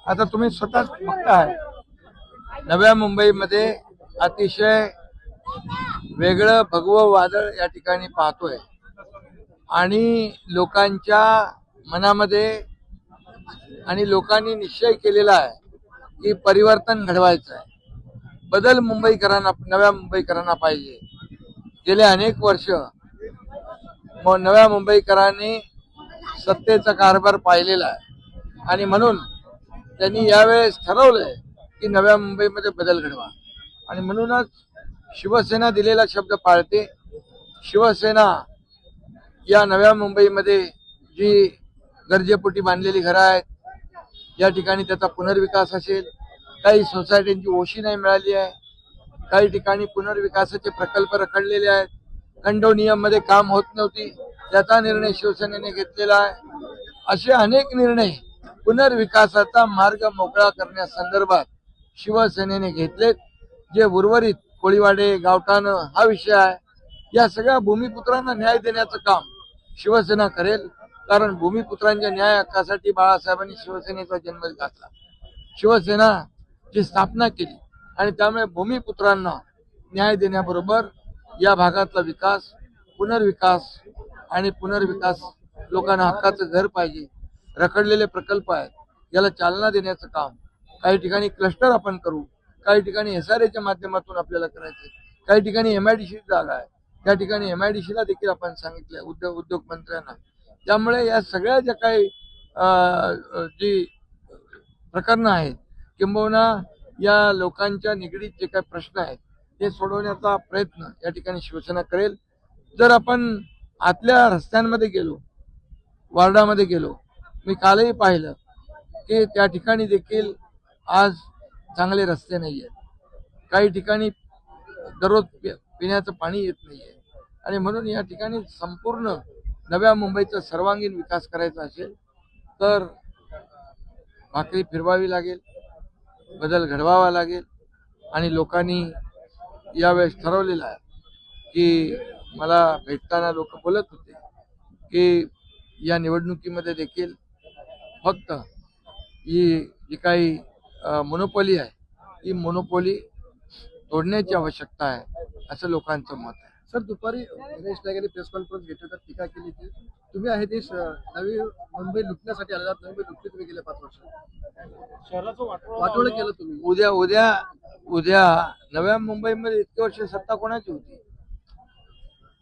आता तुम्ही स्वतःच बघताय नव्या मुंबईमध्ये अतिशय वेगळं भगवं वादळ या ठिकाणी पाहतोय आणि लोकांच्या मनामध्ये आणि लोकांनी निश्चय केलेला आहे की परिवर्तन घडवायचं आहे. बदल मुंबईकरांना नव्या मुंबईकरांना पाहिजे. गेले अनेक वर्ष नव्या मुंबईकरांनी सत्तेचा कारभार पाहिलेला आहे आणि म्हणून त्यांनी यावेळेस ठरवलंय की नव्या मुंबईमध्ये बदल घडवा आणि म्हणूनच शिवसेना दिलेला शब्द पाळते. शिवसेना या नव्या मुंबईमध्ये जी गरजेपोटी बांधलेली घरं आहेत या ठिकाणी त्याचा पुनर्विकास असेल. काही सोसायटींची ओशी नाही मिळाली आहे, काही ठिकाणी पुनर्विकासाचे प्रकल्प रखडलेले आहेत, कंडोनियम मध्ये काम होत नव्हती त्याचा निर्णय शिवसेनेने घेतलेला आहे. असे अनेक निर्णय पुनर्विकासाचा मार्ग मोकळा करण्यासंदर्भात शिवसेनेने घेतलेत. जे उर्वरित कोळीवाडे गावठाण हा विषय आहे, या सगळ्या भूमिपुत्रांना न्याय देण्याचं काम शिवसेना करेल. कारण भूमिपुत्रांच्या न्याय हक्कासाठी बाळासाहेबांनी शिवसेनेचा जन्म घातला, शिवसेनाची स्थापना केली आणि त्यामुळे भूमिपुत्रांना न्याय देण्याबरोबर या भागातला विकास, पुनर्विकास लोकांना हक्काचं घर पाहिजे, रखडलेले प्रकल्प आहेत याला चालना देण्याचं काम. काही ठिकाणी क्लस्टर आपण करू, काही ठिकाणी SRAच्या माध्यमातून आपल्याला करायचं, काही ठिकाणी MIDC जागा आहे त्या ठिकाणी MIDCला देखील आपण सांगितलंय उद्योग मंत्र्यांना. त्यामुळे या सगळ्या ज्या काही जी प्रकरणं आहेत किंबहुना या लोकांच्या निगडीत जे काही प्रश्न आहेत ते सोडवण्याचा प्रयत्न या ठिकाणी शिवसेना करेल. जर आपण आतल्या रस्त्यांमध्ये गेलो, वार्डामध्ये गेलो, मी कालही पाहिलं की त्या ठिकाणी देखील आज चांगले रस्ते नाही आहेत. काही ठिकाणी दररोज पिण्याचं पाणी येत नाहीये आणि म्हणून या ठिकाणी संपूर्ण नव्या मुंबईचा सर्वांगीण विकास करायचा असेल तर भाकरी फिरवावी लागेल, बदल घडवावा लागेल. आणि लोकांनी यावेळेस ठरवलेलं आहे की मला भेटताना लोक बोलत होते की या निवडणुकीमध्ये देखील फक्त ही जी काही मोनोपोली आहे ही मोनोपोली तोडण्याची आवश्यकता आहे असं लोकांचं मत आहे. सर, दुपारी गणेश नाईकांनी प्रेस कॉन्फरन्स घेतली तर टीका केली की तुम्ही आहे ते नवी मुंबई लुटण्यासाठी आलेला, मुंबई लुटली तुम्ही गेल्या 5 वर्षात, शहराचं वाटोळं केलं तुम्ही. उद्या नव्या मुंबईमध्ये इतके वर्ष सत्ता कोणाची होती?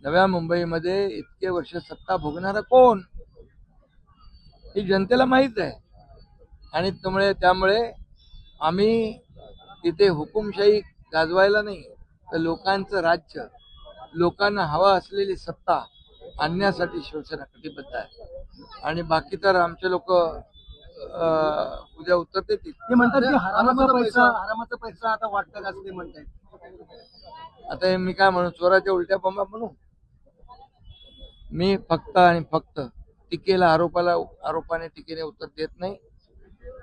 नव्या मुंबईमध्ये इतके वर्ष सत्ता भोगणारा कोण ही जनतेला माहित आहे. आणि त्यामुळे आम्ही तिथे हुकुमशाही गाजवायला नाही तर लोकांचं राज्य, लोकांना हवा असलेली सत्ता आणण्यासाठी शिवसेना कटिबद्ध आहे. आणि बाकी तर आमचे लोक उद्या उत्तर देतील. ते म्हणतात की हरामाचा पैसा आता वाटतं का असं ते म्हणतायत. आता हे मी काय म्हणू, चोराच्या उलट्या बंबा म्हणू? मी फक्त आणि फक्त टीकेला आरोपाने टीकेने उत्तर देत नाही.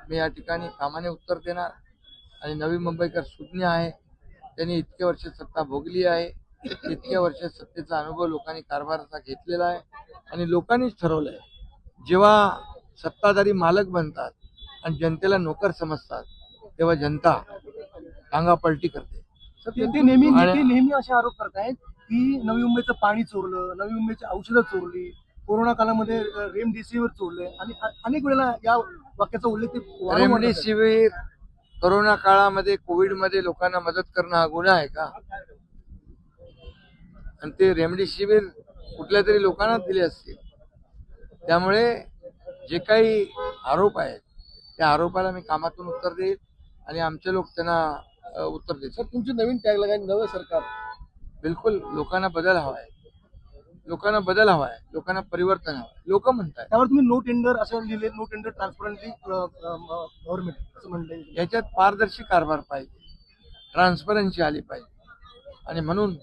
मी या ठिकाणी कामाने उत्तर देणार. आणि नवी मुंबईकर सुज्ञ आहे, त्यांनी इतके वर्ष सत्ता भोगली आहे, इतक्या वर्ष सत्तेचा अनुभव लोकांनी कारभाराचा घेतलेला आहे आणि लोकांनीच ठरवलंय जेव्हा सत्ताधारी मालक बनतात आणि जनतेला नोकर समजतात तेव्हा जनता टांगापलटी करते. ते नेहमी असे आरोप करतायत की नवी मुंबईचं पाणी चोरलं, नवी मुंबईची औषधं चोरली, कोरोना काळामध्ये रेमडेसिवीर चोरले आणि अनेक वेळेला या वाक्याचा उल्लेख रेमडेसिवीर कोरोना काळामध्ये कोविडमध्ये लोकांना मदत करणं हा गुन्हा आहे का? आणि ते रेमडेसिवीर कुठल्या तरी लोकांना दिले असतील. त्यामुळे जे काही आरोप आहेत त्या आरोपाला मी कामातून उत्तर देईल आणि आमचे लोक त्यांना उत्तर देतील. तुमची नवीन टॅगलाईन नवं सरकार. बिलकुल लोकांना बदल हवाय, लोकांना परिवर्तन हवं. लोक म्हणतात त्यावर तुम्ही नो टेंडर असं लिहिले, नो टेंडर ट्रान्सपरंटली गव्हर्नमेंट असं म्हणलंय. याच्यात पारदर्शी कारभार पाहिजे, ट्रान्सपरन्सी आली पाहिजे. आणि म्हणून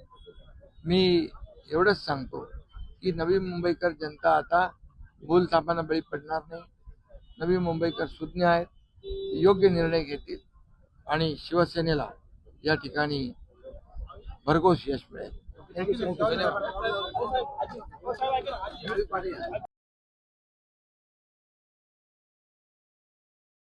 मी एवढंच सांगतो की नवी मुंबईकर जनता आता भूलथापांना बळी पडणार नाही. नवी मुंबईकर सुज्ञ आहेत, योग्य निर्णय घेतील आणि शिवसेनेला या ठिकाणी भरघोस यश मिळेल. थँक्यू.